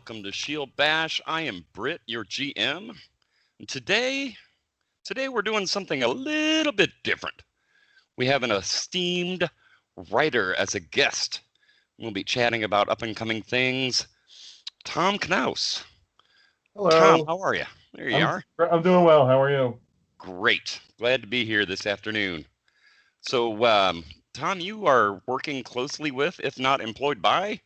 welcome to Shield Bash. I am Britt, your GM. And today we're doing something a little bit different. We have an esteemed writer as a guest. We'll be chatting about up-and-coming things. Tom Knauss. Hello. Tom, how are you? There you are. I'm doing well. How are you? Great. Glad to be here this afternoon. So, Tom, you are working closely with, if not employed by,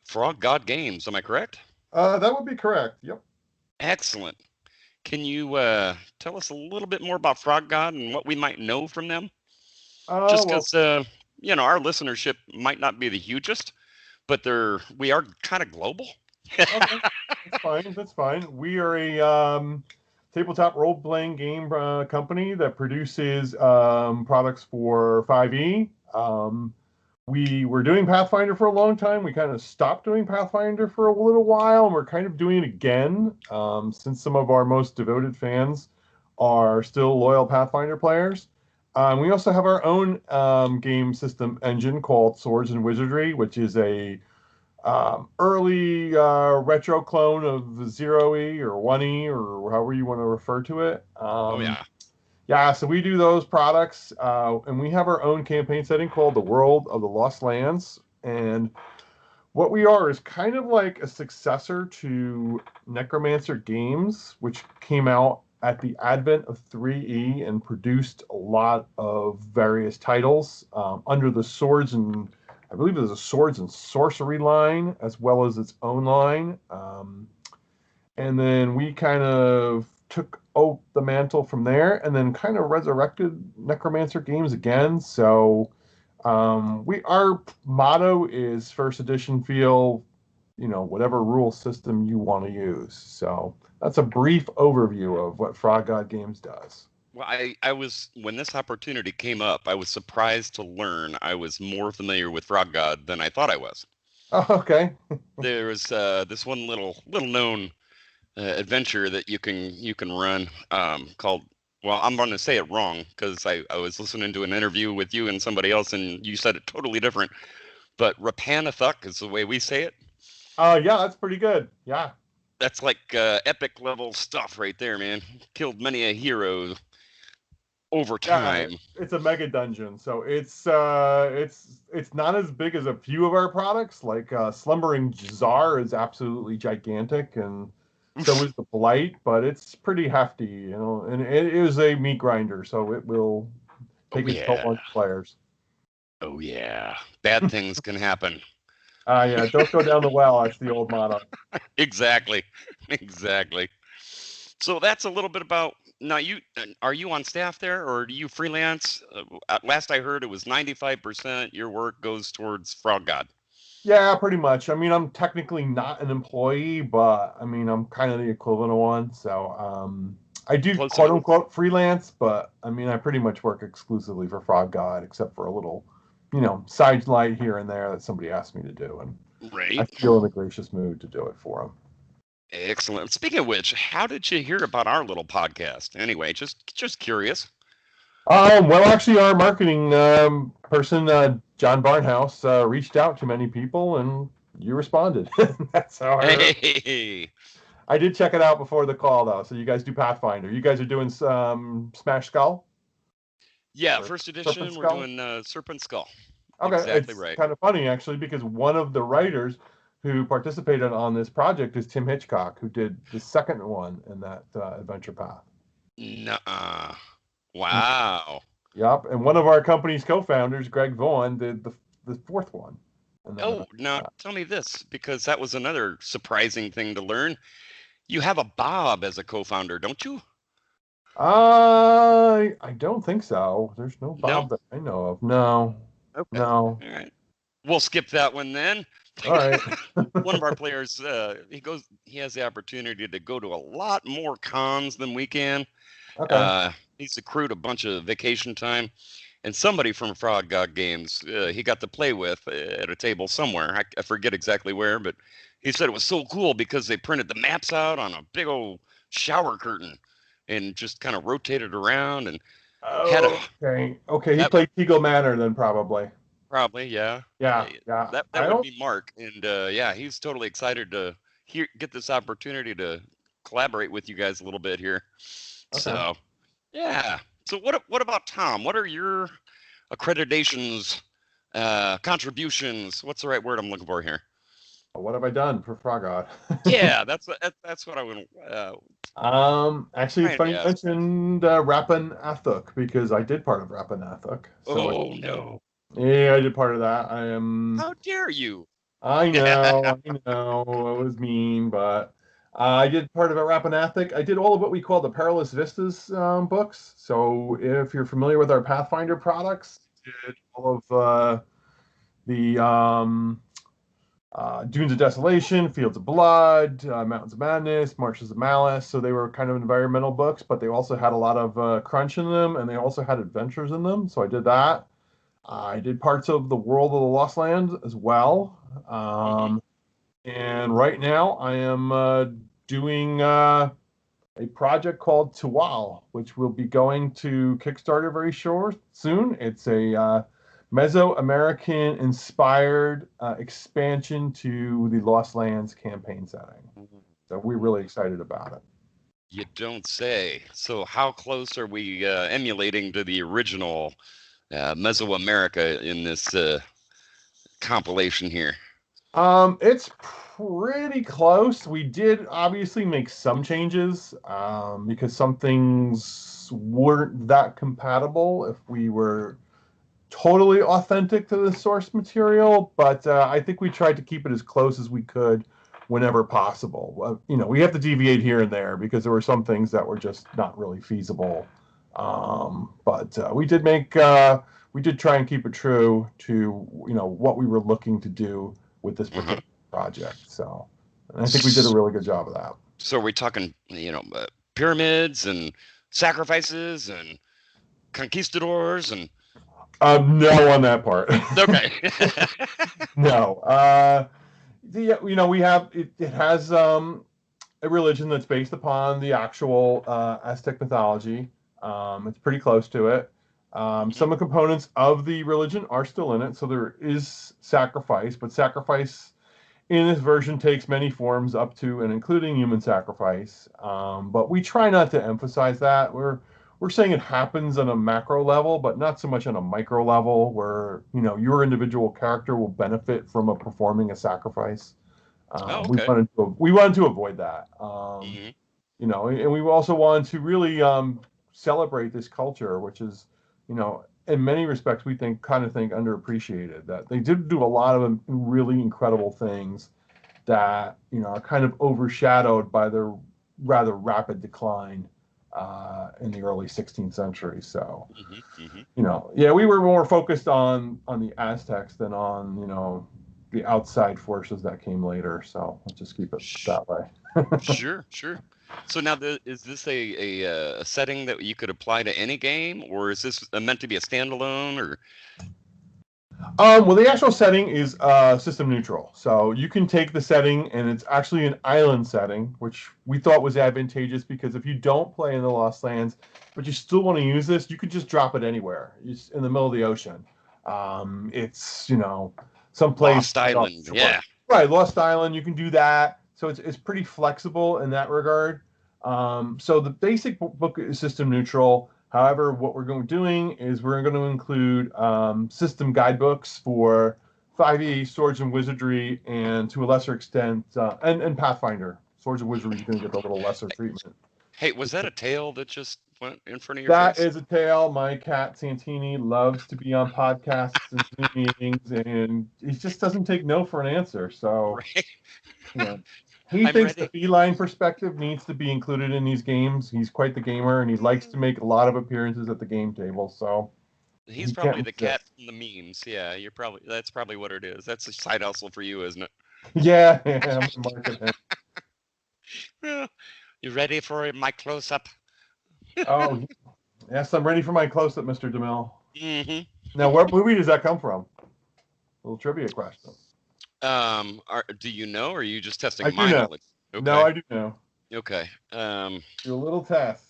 Frog God Games. Am I correct? That would be correct. Yep. Excellent. Can you tell us a little bit more about Frog God and what we might know from them? Just because, our listenership might not be the hugest, but we are kind of global. Okay. That's fine. We are a tabletop role-playing game company that produces products for 5e. We were doing Pathfinder for a long time. We kind of stopped doing Pathfinder for a little while, and we're kind of doing it again since some of our most devoted fans are still loyal Pathfinder players. We also have our own game system engine called Swords and Wizardry, which is a early retro clone of 0e or 1e or however you want to refer to it. Yeah, so we do those products, and we have our own campaign setting called The World of the Lost Lands. And what we are is kind of like a successor to Necromancer Games, which came out at the advent of 3E and produced a lot of various titles under the Swords and, I believe there's a Swords and Sorcery line, as well as its own line. And then we kind of took the mantle from there and then kind of resurrected Necromancer Games again. So our motto is first edition feel, whatever rule system you want to use. So that's a brief overview of what Frog God Games does. Well, I was, when this opportunity came up, I was surprised to learn I was more familiar with Frog God than I thought I was. Oh, okay. There was this one little known adventure that you can run called, well, I'm going to say it wrong because I was listening to an interview with you and somebody else and you said it totally different, but Rapanathuk is the way we say it. Yeah, that's pretty good. Yeah, that's like epic level stuff right there, man. Killed many a hero over time. Yeah, it's a mega dungeon, so it's not as big as a few of our products. Like Slumbering Czar is absolutely gigantic, and so is the Blight, but it's pretty hefty, and it is a meat grinder, so it will take its toll on players. Oh yeah, bad things can happen. Yeah, don't go down the well. That's the old motto. Exactly. So that's a little bit about. Now, are you on staff there, or do you freelance? Last I heard, it was 95% your work goes towards Frog God. Yeah, pretty much. I mean, I'm technically not an employee, but I mean, I'm kind of the equivalent of one. So I do quote unquote freelance, but I mean, I pretty much work exclusively for Frog God, except for a little, side light here and there that somebody asked me to do, and right. I feel in the gracious mood to do it for them. Excellent. Speaking of which, how did you hear about our little podcast? Anyway, just curious. Well, actually, our marketing person, John Barnhouse, reached out to many people, and you responded. That's how I heard. I did check it out before the call, though. So you guys do Pathfinder. You guys are doing Smash Skull? Yeah, first edition, we're doing Serpent Skull. Okay, exactly it's right. Kind of funny, actually, because one of the writers who participated on this project is Tim Hitchcock, who did the second one in that adventure path. Nuh-uh. Wow. Yep, and one of our company's co-founders, Greg Vaughan, did the fourth one. Oh, now tell me this, because that was another surprising thing to learn. You have a Bob as a co-founder, don't you? I don't think so. There's no Bob that I know of. No. Okay. No. All right. We'll skip that one then. All right. One of our players, he has the opportunity to go to a lot more cons than we can. Okay. He's accrued a bunch of vacation time, and somebody from Frog God Games he got to play with at a table somewhere. I forget exactly where, but he said it was so cool because they printed the maps out on a big old shower curtain and just kind of rotated around and had a. Okay. He played Teagle Manor then, probably. Probably, yeah. Yeah. That would be Mark, and he's totally excited to get this opportunity to collaborate with you guys a little bit here. Okay. So, yeah. So what about Tom? What are your accreditations, contributions? What's the right word I'm looking for here? What have I done for Frog God? Yeah, that's what I would. Actually, it's Trying to funny you ask. mentioned Rappan Athuk because I did part of Rappan Athuk. So Oh no! yeah, I did part of that. I am. How dare you? I know, I know, it was mean, but I did part of a Rappanathic. I did all of what we call the Perilous Vistas books. So if you're familiar with our Pathfinder products, I did all of the Dunes of Desolation, Fields of Blood, Mountains of Madness, Marshes of Malice. So they were kind of environmental books, but they also had a lot of crunch in them, and they also had adventures in them. So I did that. I did parts of the World of the Lost Lands as well. Mm-hmm. And right now I am doing a project called Tual, which will be going to Kickstarter very soon. It's a Mesoamerican inspired expansion to the Lost Lands campaign setting. So we're really excited about it. You don't say. So how close are we emulating to the original Mesoamerica in this compilation here? It's pretty close. We did obviously make some changes because some things weren't that compatible if we were totally authentic to the source material, but I think we tried to keep it as close as we could whenever possible. We have to deviate here and there because there were some things that were just not really feasible. But we did try and keep it true to what we were looking to do with this particular project. So, and I think we did a really good job of that. So are we talking, pyramids and sacrifices and conquistadors and No on that part. okay. No. We have it has a religion that's based upon the actual Aztec mythology. It's pretty close to it. Some of the components of the religion are still in it, so there is sacrifice, but sacrifice in this version takes many forms up to and including human sacrifice. But we try not to emphasize that. We're saying it happens on a macro level, but not so much on a micro level where, your individual character will benefit from performing a sacrifice. Okay. We wanted to avoid that. Mm-hmm. And we also wanted to really celebrate this culture, which is, in many respects, we think underappreciated. That they did do a lot of really incredible things that are kind of overshadowed by their rather rapid decline in the early 16th century. So, we were more focused on the Aztecs than on the outside forces that came later. So let's just keep it that way. Sure. So now, is this a setting that you could apply to any game, or is this meant to be a standalone? Or well, the actual setting is system neutral, so you can take the setting, and it's actually an island setting, which we thought was advantageous because if you don't play in the Lost Lands, but you still want to use this, you could just drop it anywhere. It's in the middle of the ocean. It's someplace Lost Island, yeah. Right, Lost Island. You can do that. So it's pretty flexible in that regard. So the basic book is system neutral. However, what we're doing is we're going to include system guidebooks for 5e, Swords and Wizardry, and to a lesser extent, and Pathfinder. Swords and Wizardry is going to get a little lesser treatment. Hey, was that a tail that just went in front of your That face? is a tail. My cat Santini loves to be on podcasts and Zoom meetings, and he just doesn't take no for an answer. So, Right. he I'm thinks ready. the feline perspective needs to be included in these games. He's quite the gamer, and he likes to make a lot of appearances at the game table. So He's he can't probably the cat resist. from the memes. Yeah, that's probably what it is. That's a side hustle for you, isn't it? Yeah, I'm gonna market him. Yeah. You ready for my close up? Oh, yes, I'm ready for my close up, Mr. DeMille. Mm-hmm. Now, what movie does that come from? A little trivia question. Do you know, or are you just testing I do my know. knowledge? No, Okay. I do know. Okay. Do a little test.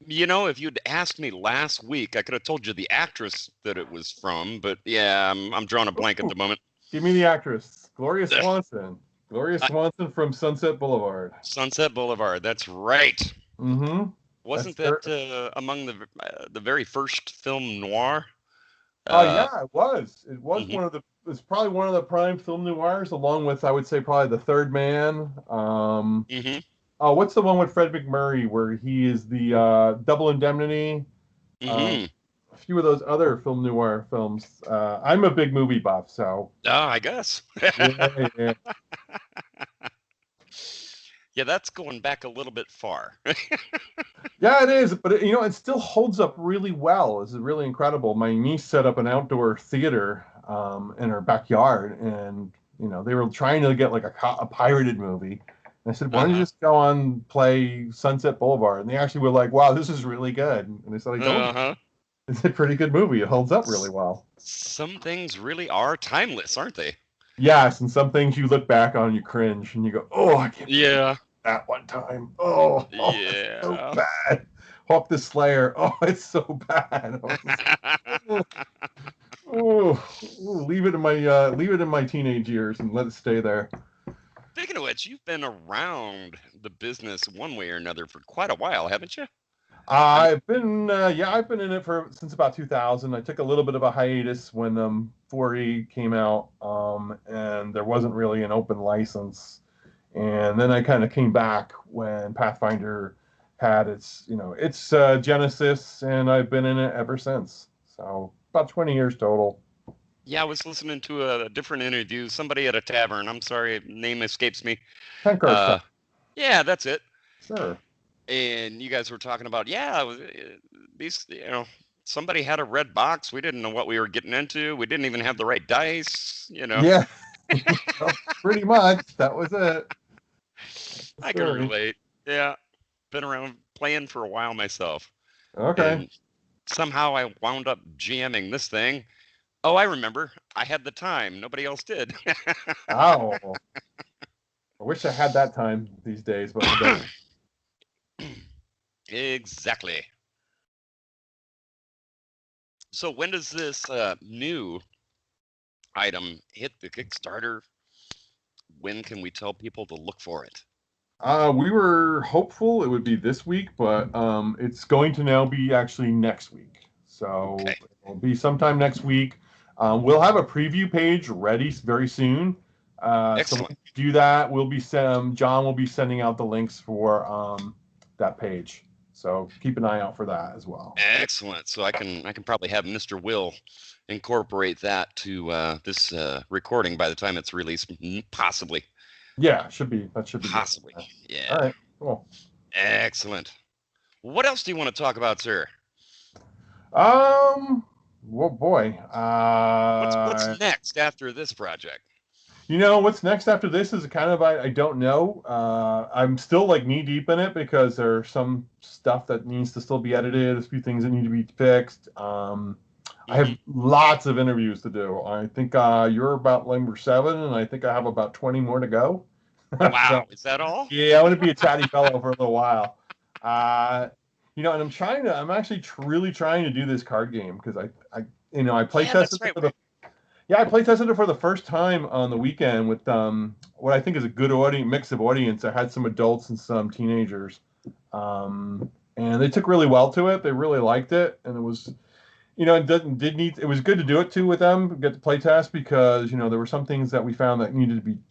If you'd asked me last week, I could have told you the actress that it was from, but yeah, I'm drawing a blank at Ooh, the moment. give me the actress, Gloria Swanson. Gloria Uh, Swanson from Sunset Boulevard. Sunset Boulevard. That's right. Mm-hmm. That's Wasn't her. that among the very first film noir? Oh Uh, yeah, it was. It was mhm, one of the. It's probably one of the prime film noirs, along with I would say probably The Third Man. mhm, Oh, what's the one with Fred McMurray where he is the Double Indemnity? Um, mhm. a few of those other film noir films. I'm a big movie buff, so Ah, I guess. yeah, yeah. Yeah, that's going back a little bit far. Yeah, it is, but it still holds up really well. It's really incredible. My niece set up an outdoor theater in her backyard, and they were trying to get like a pirated movie. And I said, "Why don't you Uh-huh. just go on play Sunset Boulevard?" And they actually were like, "Wow, this is really good." And I said, "I told you, Uh-huh. it's a pretty good movie. It holds up really S- well." Some things really are timeless, aren't they? Yes, and some things you look back on, you cringe, and you go, "Oh, I can't believe Yeah. that one time. Oh, it's so Yeah. bad." Hawk the Slayer. Oh, it's so bad. I was just like, leave it in my teenage years and let it stay there. Speaking of which, you've been around the business one way or another for quite a while, haven't you? I mean, I've been in it for since about 2000. I took a little bit of a hiatus when 4E came out, and there wasn't really an open license. And then I kind of came back when Pathfinder had its Genesis, and I've been in it ever since. So about 20 years total. yeah, I was listening to a different interview. Somebody at a tavern. I'm sorry, name escapes me. Tenkar's time. Uh, yeah, that's it. Sure. And you guys were talking about, yeah, these, somebody had a red box. We didn't know what we were getting into. We didn't even have the right dice. Yeah, well, pretty much. That was it. I can Story. relate. Yeah, been around playing for a while myself, Okay. and somehow I wound up jamming this thing. Oh, I remember. I had the time. Nobody else did. Oh, I wish I had that time these days, but I don't. Exactly. So when does this new item hit the Kickstarter? When can we tell people to look for it? We were hopeful it would be this week, but it's going to now be actually next week. So Okay. it'll be sometime next week. We'll have a preview page ready very soon. So when Excellent. we do that, John will be sending out the links for that page. So keep an eye out for that as well. Excellent. So I can probably have Mr. Will incorporate that to this recording by the time it's released. Possibly. Yeah, that should be good. Possibly. All Yeah. right, cool. Excellent. What else do you want to talk about, sir? Well, boy. What's next after this project? What's next after this is kind of I don't know. I'm still like knee deep in it because there's some stuff that needs to still be edited. There's a few things that need to be fixed. I have Hmm. lots of interviews to do. I think you're about number 7, and I think I have about 20 more to go. So Wow, is that all? yeah, I want to be a chatty fellow for a little while. Uh, and I'm actually really trying to do this card game because I play Yeah, that's tested it right. for the yeah, I play tested it for the first time on the weekend with what I think is a good mix of audience. I had some adults and some teenagers, and they took really well to it. They really liked it, and it was it was good to do it too with them, get the play test because there were some things that we found that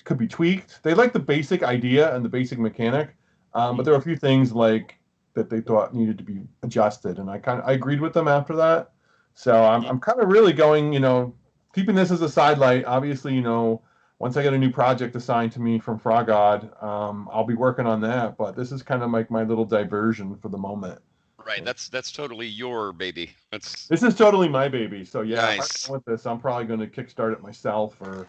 could be tweaked. They liked the basic idea and the basic mechanic, but there were a few things like that they thought needed to be adjusted, and I agreed with them after that. So Mhm. I'm kind of really going, keeping this as a sidelight. Obviously, once I get a new project assigned to me from Frog God, I'll be working on that. But this is kind of like my little diversion for the moment. Right, that's totally your baby. That's This is totally my baby. So yeah, if I nice. go with this, I'm probably going to kickstart it myself, or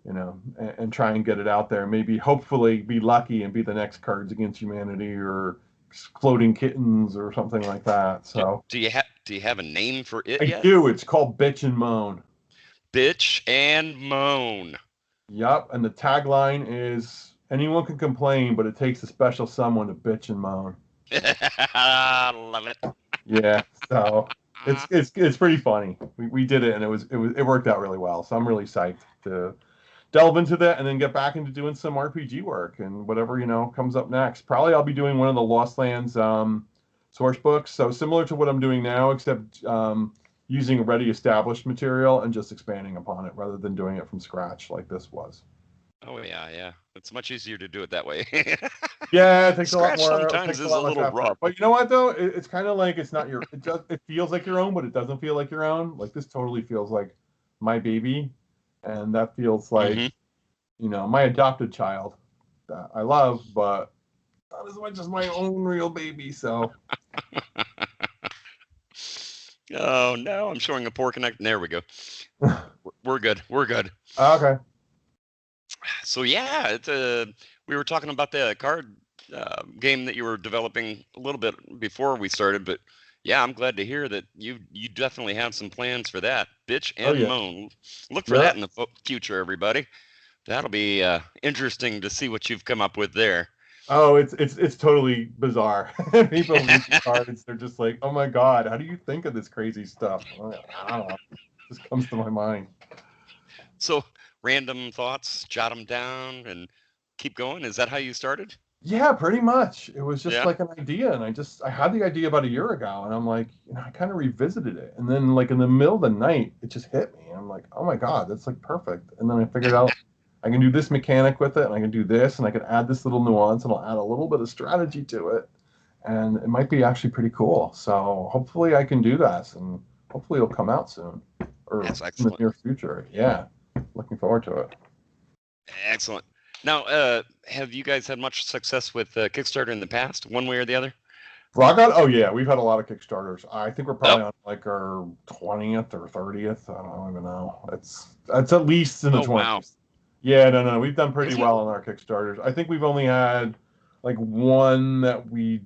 and try and get it out there. Maybe, hopefully, be lucky and be the next Cards Against Humanity or Exploding Kittens or something like that. Do, So do you have a name for it I yet? do. It's called Bitch and Moan. Bitch and moan. Yep, and the tagline is anyone can complain, but it takes a special someone to bitch and moan. Love it. Yeah, so it's pretty funny. We did it, and it worked out really well. So I'm really psyched to delve into that and then get back into doing some RPG work and whatever, comes up next. Probably I'll be doing one of the Lost Lands source books. So similar to what I'm doing now, except using already established material and just expanding upon it rather than doing it from scratch like this was. Oh yeah. It's much easier to do it that way. Yeah, it takes a lot Scratch more. sometimes is a little rough. But you know what though? It's kind of like it's not your. It feels like your own, but it doesn't feel like your own. Like this totally feels like my baby, and that feels like my adopted child that I love, but not as much as my own real baby. So. Oh no, I'm showing a poor connection. There we go. We're good. Okay. So yeah, it's we were talking about the card game that you were developing a little bit before we started, but yeah, I'm glad to hear that you definitely have some plans for that. Bitch and Moan. Look for that in the future, everybody. That'll be interesting to see what you've come up with there. Oh, it's totally bizarre. People read the cards, they're just like, oh my god, how do you think of this crazy stuff? I don't know. It just comes to my mind. So random thoughts, jot them down and keep going. Is that how you started? Yeah, pretty much. It was just like an idea, and I had the idea about a year ago, and I'm like, I kind of revisited it, and then like in the middle of the night, it just hit me. I'm like, oh my god, that's like perfect. And then I figured out I can do this mechanic with it, and I can do this, and I can add this little nuance, and I'll add a little bit of strategy to it, and it might be actually pretty cool. So hopefully I can do that, and hopefully it'll come out soon, or in the near future. Yeah, looking forward to it. Excellent. Now, have you guys had much success with Kickstarter in the past, one way or the other? Rock On? Oh yeah, we've had a lot of Kickstarters. I think we're probably on like our 20th or 30th. I don't even know. It's at least in the 20s. Wow. Yeah, no, we've done pretty well on our Kickstarters. I think we've only had like one that we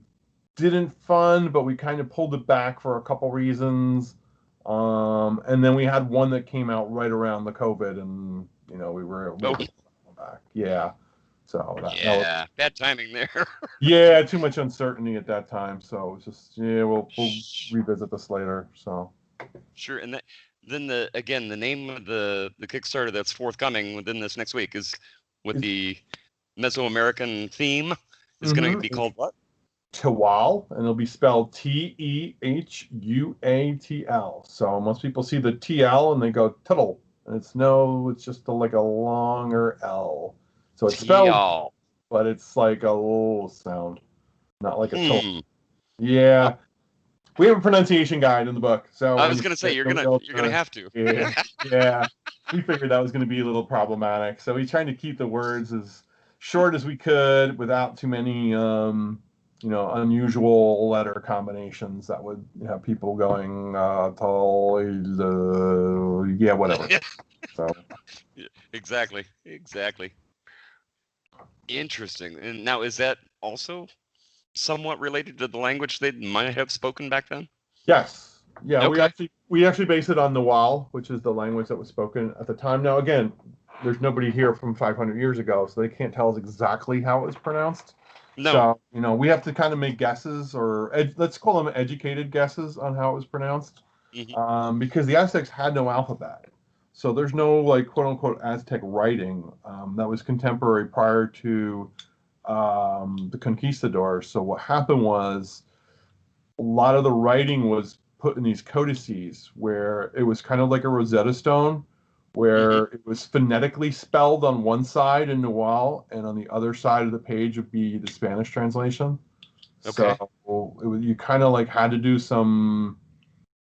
didn't fund, but we kind of pulled it back for a couple reasons. And then we had one that came out right around the COVID, and we were back. Yeah. So that was, bad timing there. Yeah, too much uncertainty at that time. So it's just we'll revisit this later. So sure. And then the name of the Kickstarter that's forthcoming within this next week is with the Mesoamerican theme. It's going to be called what? Tehuatl, and it'll be spelled Tehuatl. So most people see the TL and they go Tuttle, and it's just like a longer L. So it's spelled, but it's like a little sound, not like a Tuttle. Yeah. We have a pronunciation guide in the book. So I was going to say you're gonna have to. Yeah. We figured that was going to be a little problematic. So we're trying to keep the words as short as we could without too many unusual letter combinations that would have people going whatever. So exactly. Interesting. And now, is that also somewhat related to the language they might have spoken back then? Yes. Yeah. Okay. We actually base it on Nahuatl, which is the language that was spoken at the time. Now, again, there's nobody here from 500 years ago, so they can't tell us exactly how it was pronounced. No. So, we have to kind of make guesses, or let's call them educated guesses on how it was pronounced, because the Aztecs had no alphabet. So there's no like quote unquote Aztec writing that was contemporary prior to the conquistadors. So what happened was a lot of the writing was put in these codices where it was kind of like a Rosetta Stone, where it was phonetically spelled on one side in Nahuatl, and on the other side of the page would be the Spanish translation. Okay. So you kind of like had to do some,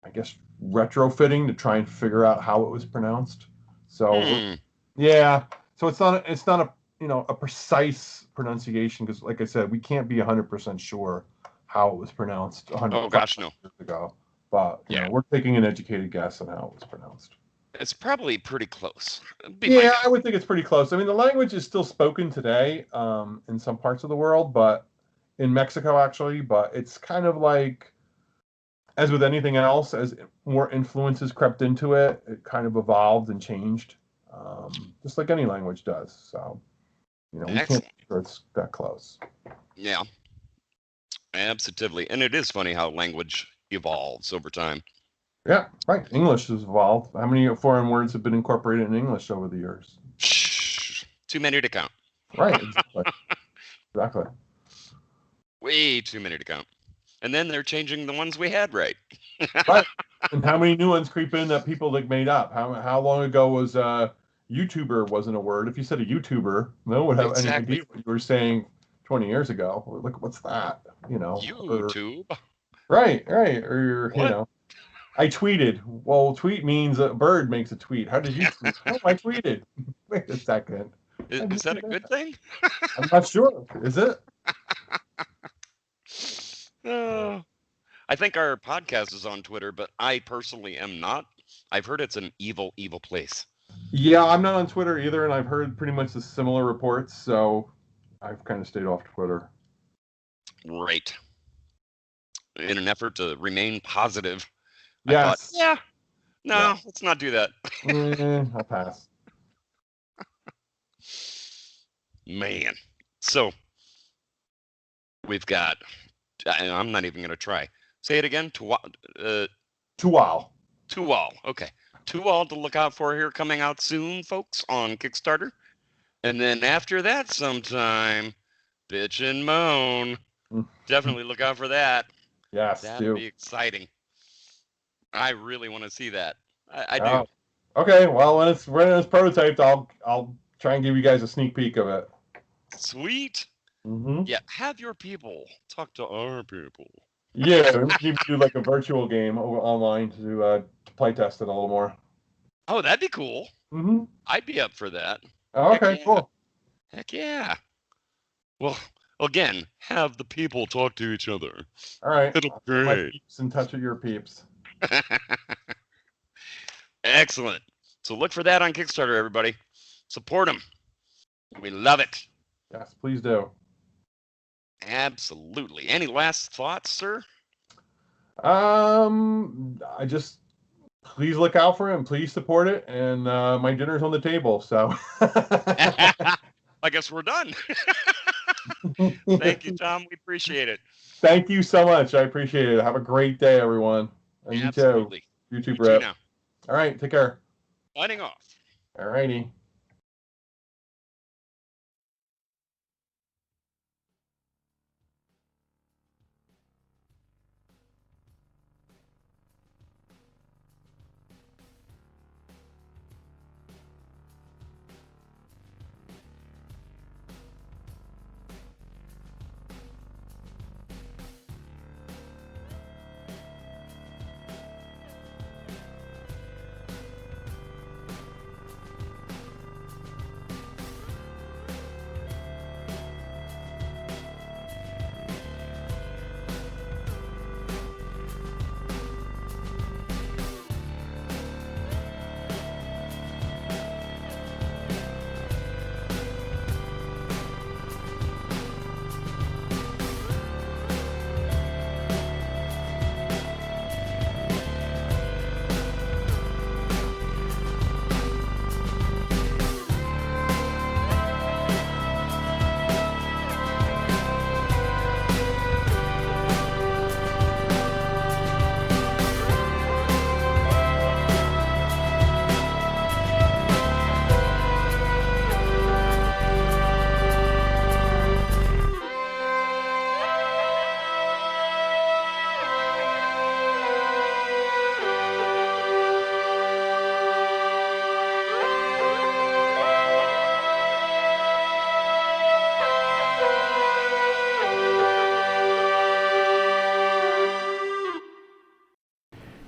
I guess, retrofitting to try and figure out how it was pronounced. So yeah, so it's not a a precise pronunciation, because like I said, we can't be 100% sure how it was pronounced 100 years ago. But we're taking an educated guess on how it was pronounced. It's probably pretty close. Yeah, I would think it's pretty close. I mean, the language is still spoken today in some parts of the world, but in Mexico actually, but it's kind of like, as with anything else, as more influences crept into it, it kind of evolved and changed, just like any language does. So, we can't be sure it's that close. Yeah, absolutely. And it is funny how language evolves over time. Yeah, right. English has evolved. How many foreign words have been incorporated in English over the years? Too many to count. Right. Exactly. Way too many to count. And then they're changing the ones we had, right? Right. And how many new ones creep in that people like made up? How long ago was YouTuber wasn't a word? If you said a YouTuber, no one would have any idea what you were saying 20 years ago. Look, what's that? YouTube. Right. Or What? I tweeted. Well, tweet means a bird makes a tweet. How did you tweet? Oh, I tweeted. Wait a second. Is that a good thing? I'm not sure. Is it? I think our podcast is on Twitter, but I personally am not. I've heard it's an evil, evil place. Yeah, I'm not on Twitter either, and I've heard pretty much the similar reports, so I've kind of stayed off Twitter. Right. In an effort to remain positive. Yes. I thought, let's not do that. I'll pass. Man. So, we've got, I'm not even going to try. Say it again. Tuwal. Okay. Tuwal to look out for here, coming out soon, folks, on Kickstarter. And then after that sometime, Bitch and Moan. Definitely look out for that. Yes, that'll be exciting. I really want to see that. I do. Okay, well, when it's prototyped, I'll try and give you guys a sneak peek of it. Sweet. Mm-hmm. Yeah, have your people talk to our people. Yeah, we do like a virtual game online to play test it a little more. Oh, that'd be cool. Mm-hmm. I'd be up for that. Oh, okay, cool. Heck yeah. Well, again, have the people talk to each other. All right. It'll be great. My peeps in touch with your peeps. Excellent. So look for that on Kickstarter, everybody. Support them. We love it. Yes, please do. Absolutely. Any last thoughts, sir? I just please look out for it and please support it. And my dinner's on the table, so I guess we're done. Thank you, Tom. We appreciate it. Thank you so much. I appreciate it. Have a great day, everyone. And absolutely. You too, Brett. All right, take care. Signing off. All righty.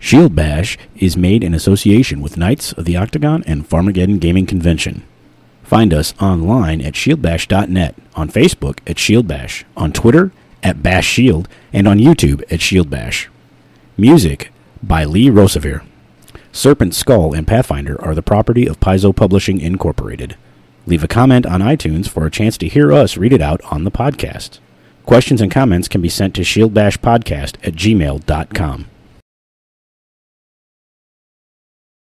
Shield Bash is made in association with Knights of the Octagon and Farmageddon Gaming Convention. Find us online at shieldbash.net, on Facebook at Shield Bash, on Twitter at Bash Shield, and on YouTube at Shield Bash. Music by Lee Rosevere. Serpent, Skull, and Pathfinder are the property of Paizo Publishing Inc. Leave a comment on iTunes for a chance to hear us read it out on the podcast. Questions and comments can be sent to shieldbashpodcast@gmail.com.